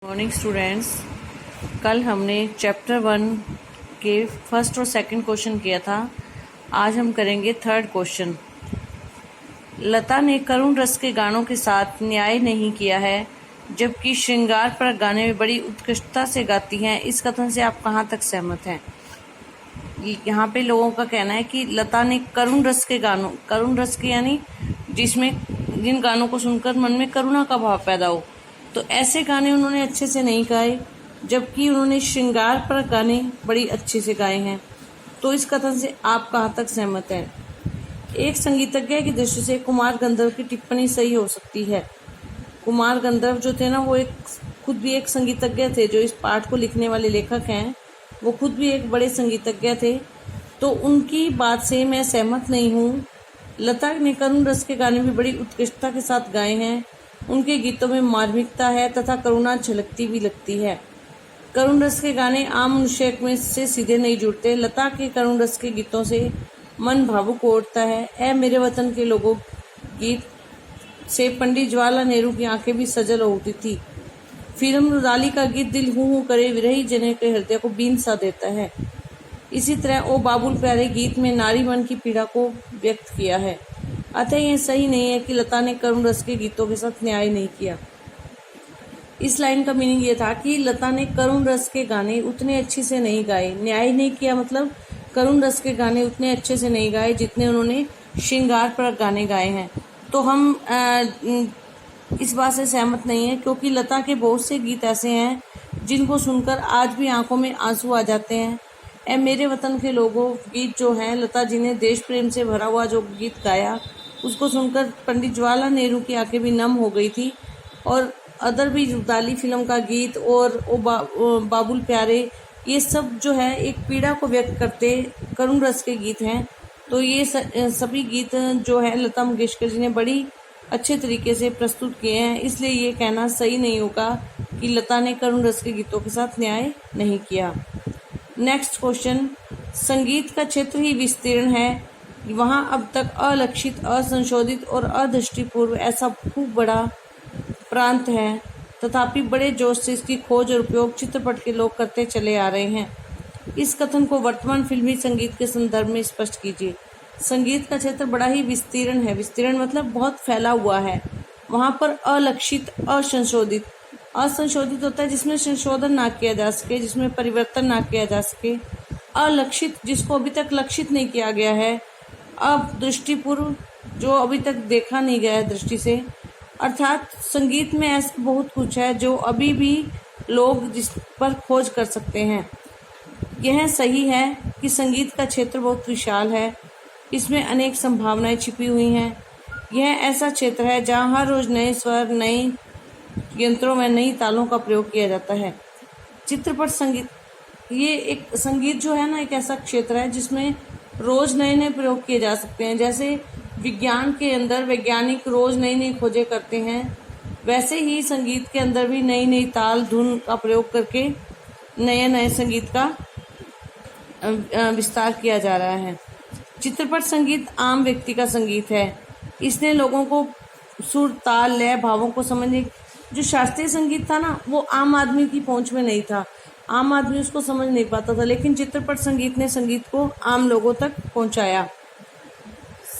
Morning students. कल हमने chapter 1 के फर्स्ट और सेकंड क्वेश्चन किया था। आज हम करेंगे थर्ड क्वेश्चन। लता ने करुण रस के गानों के साथ न्याय नहीं किया है, जबकि श्रृंगार पर गाने में बड़ी उत्कृष्टता से गाती हैं। इस कथन से आप कहाँ तक सहमत हैं? यहाँ पे लोगों का कहना है कि लता ने करुण रस के यानी जिन गानों को सुनकर मन में करुणा का भाव पैदा हो, तो ऐसे गाने उन्होंने अच्छे से नहीं गाए, जबकि उन्होंने श्रृंगार पर गाने बड़ी अच्छे से गाए हैं। तो इस कथन से आप कहाँ तक सहमत हैं? एक संगीतज्ञ की दृष्टि से कुमार गंधर्व की टिप्पणी सही हो सकती है। कुमार गंधर्व जो थे ना, वो खुद भी एक संगीतज्ञ थे। जो इस पाठ को लिखने वाले लेखक हैं, वो खुद भी एक बड़े संगीतज्ञ थे। तो उनकी बात से मैं सहमत नहीं हूँ। लता ने करुण रस के गाने भी बड़ी उत्कृष्टता के साथ गाए हैं। उनके गीतों में मार्मिकता है तथा करुणा झलकती भी लगती है। करुण रस के गाने आम मनुष्य में से सीधे नहीं जुड़ते। लता के करुण रस के गीतों से मन भावुक हो उठता है। ऐ मेरे वतन के लोगों गीत से पंडित जवाहरलाल नेहरू की आंखें भी सजल हो उठी थी। फिल्म रुदाली का गीत दिल हूँ करे विरही जने के हृदय को बीन सा देता है। इसी तरह ओ बाबुल प्यारे गीत में नारी मन की पीड़ा को व्यक्त किया है। अतः यह सही नहीं है कि लता ने करुण रस के गीतों के साथ न्याय नहीं किया। इस लाइन का मीनिंग ये था कि लता ने करुण रस के गाने उतने अच्छे से नहीं गाए। न्याय नहीं किया मतलब करुण रस के गाने उतने अच्छे से नहीं गाए जितने उन्होंने श्रृंगार पर गाने गाए हैं। तो हम इस बात से सहमत नहीं है, क्योंकि लता के बहुत से गीत ऐसे हैं जिनको सुनकर आज भी आंखों में आंसू आ जाते हैं। ऐ मेरे वतन के लोगों गीत जो है, लता जी ने देश प्रेम से भरा हुआ जो गीत गाया, उसको सुनकर पंडित जवाहरलाल नेहरू की आंखें भी नम हो गई थी। और अदर भी रुदाली फिल्म का गीत और बाबुल प्यारे, ये सब जो है एक पीड़ा को व्यक्त करते करुण रस के गीत हैं। तो ये सभी गीत जो है लता मंगेशकर जी ने बड़ी अच्छे तरीके से प्रस्तुत किए हैं। इसलिए ये कहना सही नहीं होगा कि लता ने करुण रस के गीतों के साथ न्याय नहीं किया। Next question. संगीत का क्षेत्र ही विस्तीर्ण है। वहाँ अब तक अलक्षित, असंशोधित और अदृष्टिपूर्व ऐसा खूब बड़ा प्रांत है, तथापि बड़े जोश से इसकी खोज और उपयोग चित्रपट के लोग करते चले आ रहे हैं। इस कथन को वर्तमान फिल्मी संगीत के संदर्भ में स्पष्ट कीजिए। संगीत का क्षेत्र बड़ा ही विस्तीर्ण है। विस्तीर्ण मतलब बहुत फैला हुआ है। वहाँ पर अलक्षित, असंशोधित होता है जिसमें संशोधन ना किया जा सके, जिसमें परिवर्तन ना किया जा सके। अलक्षित जिसको अभी तक लक्षित नहीं किया गया है। अब दृष्टिपूर्व जो अभी तक देखा नहीं गया है दृष्टि से। अर्थात संगीत में ऐसा बहुत कुछ है जो अभी भी लोग जिस पर खोज कर सकते हैं। यह सही है कि संगीत का क्षेत्र बहुत विशाल है। इसमें अनेक संभावनाएं छिपी हुई हैं। यह ऐसा क्षेत्र है जहां हर रोज नए स्वर, नए यंत्रों में नई तालों का प्रयोग किया जाता है। चित्रपट संगीत, ये एक संगीत जो है ना, एक ऐसा क्षेत्र है जिसमें रोज नए नए प्रयोग किए जा सकते हैं। जैसे विज्ञान के अंदर वैज्ञानिक रोज नई नई खोजें करते हैं, वैसे ही संगीत के अंदर भी नई नई ताल धुन का प्रयोग करके नए नए संगीत का विस्तार किया जा रहा है। चित्रपट संगीत आम व्यक्ति का संगीत है। इसने लोगों को सुर, ताल, लय, भावों को समझने, जो शास्त्रीय संगीत था ना, वो आम आदमी की पहुंच में नहीं था। आम आदमी उसको समझ नहीं पाता था, लेकिन चित्रपट संगीत ने संगीत को आम लोगों तक पहुंचाया।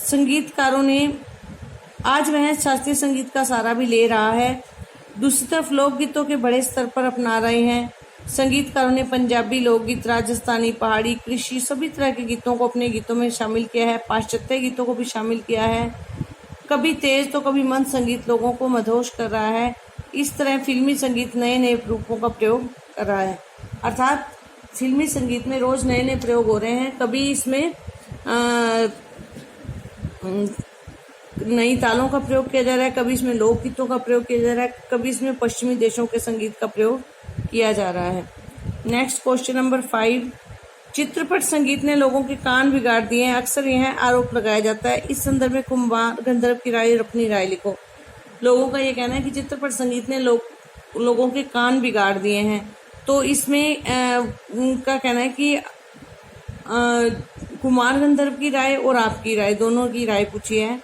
संगीतकारों ने आज वह शास्त्रीय संगीत का सहारा भी ले रहा है। दूसरी तरफ लोकगीतों के बड़े स्तर पर अपना रहे हैं। संगीतकारों ने पंजाबी लोकगीत, राजस्थानी, पहाड़ी, कृषि सभी तरह के गीतों को अपने गीतों में शामिल किया है। पाश्चात्य गीतों को भी शामिल किया है। कभी तेज तो कभी मंद संगीत लोगों को मदहोश कर रहा है। इस तरह फिल्मी संगीत नए नए रूपों का प्रयोग कर रहा है। अर्थात फिल्मी संगीत में रोज नए नए प्रयोग हो रहे हैं। कभी इसमें नई तालों का प्रयोग किया जा रहा है, कभी इसमें लोकगीतों का प्रयोग किया जा रहा है, कभी इसमें पश्चिमी देशों के संगीत का प्रयोग किया जा रहा है। Next question number 5। चित्रपट संगीत ने लोगों के कान बिगाड़ दिए हैं। अक्सर यह आरोप लगाया जाता है। इस संदर्भ में कुमार गंधर्व की राय और अपनी राय लिखो। लोगों का यह कहना है कि चित्रपट संगीत ने लोगों के कान बिगाड़ दिए हैं। तो इसमें उनका कहना है कि कुमार गंधर्व की राय और आपकी राय, दोनों की राय पूछी है।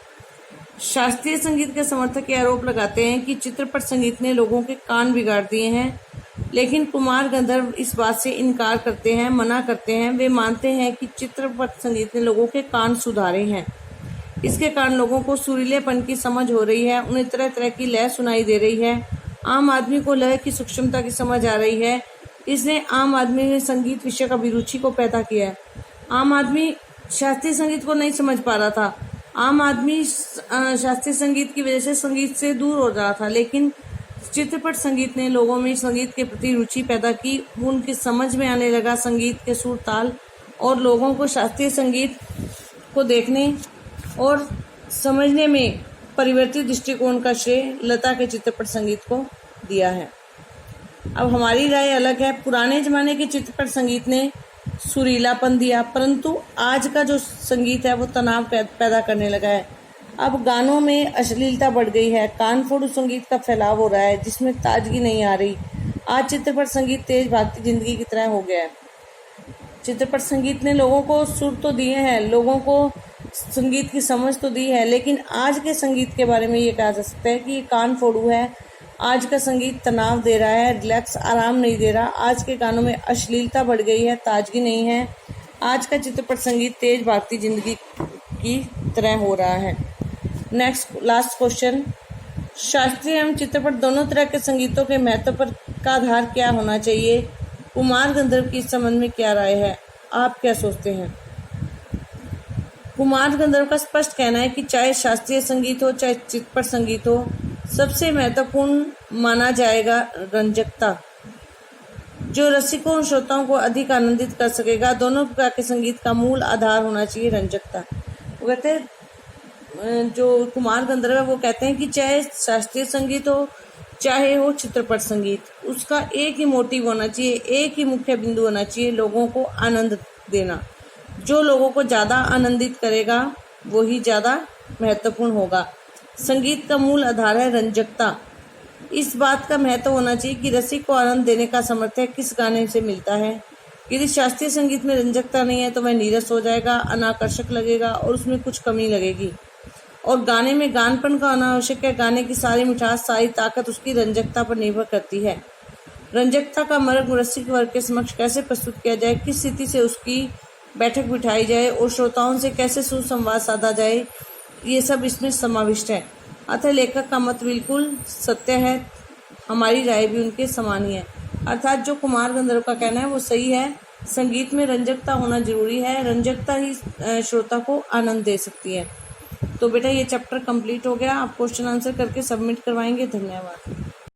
शास्त्रीय संगीत के समर्थक ये आरोप लगाते हैं कि चित्रपट संगीत ने लोगों के कान बिगाड़ दिए हैं। लेकिन कुमार गंधर्व इस बात से इनकार करते हैं, मना करते हैं। वे मानते हैं कि चित्रपट संगीत ने लोगों के कान सुधारे हैं। इसके कारण लोगों को सुरीलेपन की समझ हो रही है, उन्हें तरह तरह की लय सुनाई दे रही है, आम आदमी को लय की सूक्ष्मता की समझ आ रही है। इसने आम आदमी में संगीत विषय का अभिरुचि को पैदा किया है। आम आदमी शास्त्रीय संगीत को नहीं समझ पा रहा था। आम आदमी शास्त्रीय संगीत की वजह से संगीत से दूर हो रहा था, लेकिन चित्रपट संगीत ने लोगों में संगीत के प्रति रुचि पैदा की। उनकी समझ में आने लगा संगीत के सुर ताल, और लोगों को शास्त्रीय संगीत को देखने और समझने में परिवर्तित दृष्टिकोण का श्रेय लता के चित्रपट संगीत को दिया है। अब हमारी राय अलग है। पुराने जमाने के चित्रपट संगीत ने सुरीलापन दिया, परंतु आज का जो संगीत है वो तनाव पैदा करने लगा है। अब गानों में अश्लीलता बढ़ गई है, कानफोड़ू संगीत का फैलाव हो रहा है जिसमें ताजगी नहीं आ रही। आज चित्रपट संगीत तेज भागती जिंदगी की तरह हो गया है। चित्रपट संगीत ने लोगों को सुर तो दिए हैं, लोगों को संगीत की समझ तो दी है, लेकिन आज के संगीत के बारे में ये कहा जा सकता है कि ये कानफोड़ू है। आज का संगीत तनाव दे रहा है, रिलैक्स आराम नहीं दे रहा। आज के गानों में अश्लीलता बढ़ गई है, ताजगी नहीं है। आज का चित्रपट संगीत तेज भागती जिंदगी की तरह हो रहा है। नेक्स्ट लास्ट क्वेश्चन, शास्त्रीय एवं चित्रपट दोनों तरह के संगीतों के महत्व पर का आधार क्या होना चाहिए? कुमार गंधर्व की इस संबंध में क्या राय है? आप क्या सोचते हैं? कुमार गंधर्व का स्पष्ट कहना है कि चाहे शास्त्रीय संगीत हो चाहे चित्रपट संगीत हो, सबसे महत्वपूर्ण माना जाएगा रंजकता, जो रसिकों और श्रोताओं को अधिक आनंदित कर सकेगा। दोनों प्रकार के संगीत का मूल आधार होना चाहिए रंजकता। वो कहते हैं, जो कुमार गंधर्व है वो कहते हैं कि चाहे शास्त्रीय संगीत हो चाहे हो चित्रपट संगीत, उसका एक ही मोटिव होना चाहिए, एक ही मुख्य बिंदु होना चाहिए, लोगों को आनंद देना। जो लोगों को ज़्यादा आनंदित करेगा वो ही ज़्यादा महत्वपूर्ण होगा। संगीत का मूल आधार है रंजकता। इस बात का महत्व होना चाहिए कि रसिक को आनंद देने का सामर्थ्य किस गाने से मिलता है। यदि शास्त्रीय संगीत में रंजकता नहीं है तो वह नीरस हो जाएगा, अनाकर्षक लगेगा और उसमें कुछ कमी लगेगी। और गाने में गानपन का अनावश्यक है। गाने की सारी मिठास, सारी ताकत उसकी रंजकता पर निर्भर करती है। रंजकता का मर्म रसिक वर्ग के समक्ष कैसे प्रस्तुत किया जाए, किस स्थिति से उसकी बैठक बिठाई जाए और श्रोताओं से कैसे सुसंवाद साधा जाए, ये सब इसमें समाविष्ट है। अतः लेखक का मत बिल्कुल सत्य है, हमारी राय भी उनके समान ही है। अर्थात जो कुमार गंधर्व का कहना है वो सही है। संगीत में रंजकता होना जरूरी है, रंजकता ही श्रोता को आनंद दे सकती है। तो बेटा ये चैप्टर कंप्लीट हो गया। आप क्वेश्चन आंसर करके सबमिट करवाएंगे। धन्यवाद।